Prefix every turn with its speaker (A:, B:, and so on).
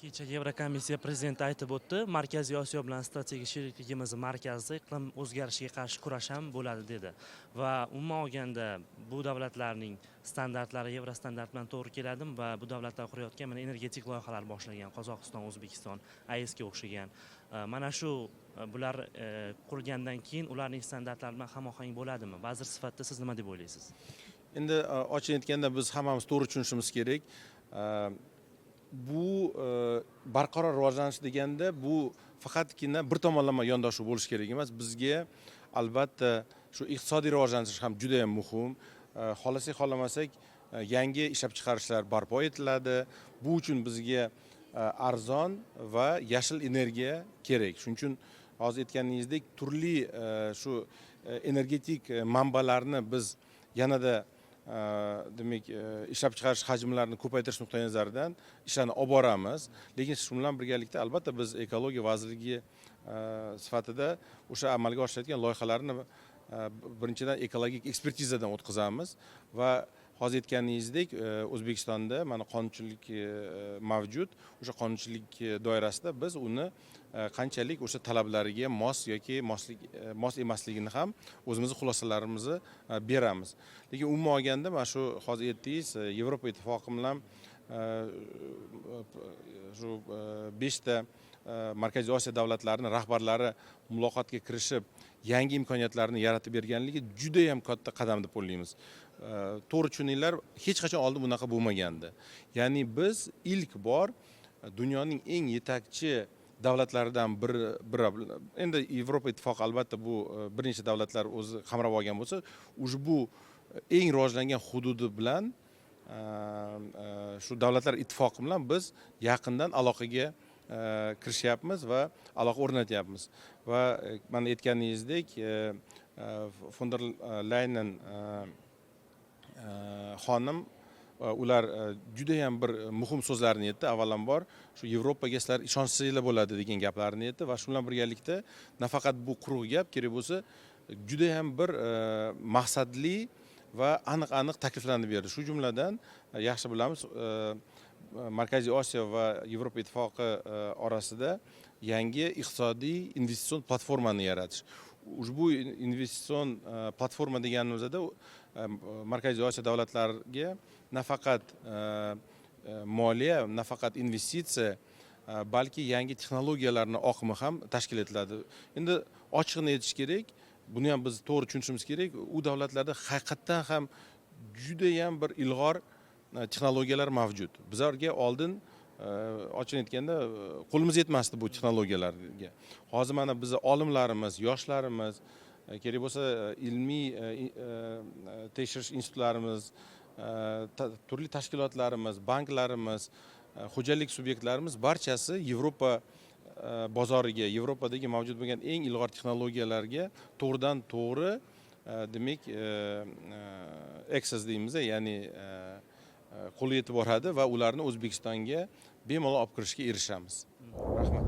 A: Kecha Yevrokomissiya prezidenti aytib o'tdi, Markaziy Osiyo bilan strategik sherikligimiz markazida iqlim o'zgarishiga qarshi kurash ham bo'ladi dedi. Va umuman olganda bu davlatlarning standartlari Yevrostandart bilan to'g'ri keladimi va bu davlatlar qurayotgan mana energetik loyihalar boshlagan Qozog'iston, O'zbekiston, AESga o'xshagan. Mana shu bular qurilgandan keyin ularning standartlari bilan hamohang bo'ladimi? Vazir sifatida siz nima deb o'ylaysiz?
B: Endi ochiq aytganda biz hammamiz to'g'ri tushunishimiz kerak. Bu barqaror rivojlanish deganda bu faqatgina bir tomonlama yondashuv bo'lishi kerak emas. Bizga albatta shu iqtisodiy rivojlanish ham juda ham muhim. Xohlasak xohlamasak yangi ishlab chiqarishlar barpo etiladi. Bu uchun bizga arzon va yashil energiya kerak. Shuning uchun hozir aytganingizdek turli shu energetik manbalarni biz yanada demak ishlab chiqarish hajmlarini ko'paytirish nuqtai nazaridan ishlarni olib boramiz. Lekin shu bilan birgalikda albatta biz ekologiya vazirligi sifatida o'sha amalga oshirayotgan loyihalarni birinchidan ekologik ekspertizadan o'tkazamiz va hozir aytganingizdek O'zbekistonda mana qonunchilik mavjud. O'sha qonunchilik doirasida biz uni qanchalik o'sha talablariga mos yoki mos emasligini ham o'zimizning xulosalarimizni beramiz. Lekin umuman olganda mana shu hozir aytdingiz, Yevropa ittifoqi bilan shu 5 ta Markaziy Osiyo davlatlarining rahbarlari muloqotga kirishib, yangi imkoniyatlarni yaratib berganligi juda ham katta qadam deb o'ylaymiz. To'g'ri tushuninglar, hech qachon oldin bunaqa bo'lmagandi. Ya'ni biz ilk bor dunyoning eng yetakchi davlatlaridan biri, endi Yevropa ittifoqi albatta bu bir necha davlatlar o'zi qamrab olgan bo'lsa, ushbu eng rivojlangan hududi bilan shu davlatlar ittifoqi bilan biz yaqindan aloqaga kirishyapmiz va aloqa o'rnatyapmiz. Va mana aytganingizdek, von der Leyen xonim ular juda ham bir muhim so'zlarni aytdi. Avvalambor shu Yevropaga sizlar ishonchsizlar bo'ladi degan gaplarni aytdi va shu bilan birgalikda nafaqat bu quruq gap, kerak bo'lsa juda ham bir maqsadli va aniq takliflarni berdi. Shu jumladan yaxshi bilamiz, Markaziy Osiyo va Yevropa ittifoqi orasida yangi iqtisodiy investitsion platformani yaratish. Ushbu investitsion platforma deganimizda Markaziy Osiyo davlatlariga nafaqat moliya, nafaqat investitsiya, balki yangi texnologiyalarning oqimi ham tashkil etiladi. Endi ochiqni aytish kerak, buni ham biz to'g'ri tushunishimiz kerak. U davlatlarda haqiqatan ham juda ham bir ilg'or texnologiyalar mavjud. Bizlarga oldin ochiq aytganda qo'limiz yetmasdi bu texnologiyalarga. Hozir mana biz olimlarimiz, yoshlarimiz, kerak bo'lsa ilmiy tekshirish institutlarimiz, turli tashkilotlarimiz, banklarimiz, xo'jalik subyektlarimiz barchasi Yevropa bozoriga, Yevropadagi mavjud bo'lgan eng ilg'or texnologiyalarga to'g'ridan to'g'ri demak access deymiz, ya'ni qo'l yetib boradi va ularni O'zbekistonga bemalol olib kirishga erishamiz. Rahmat.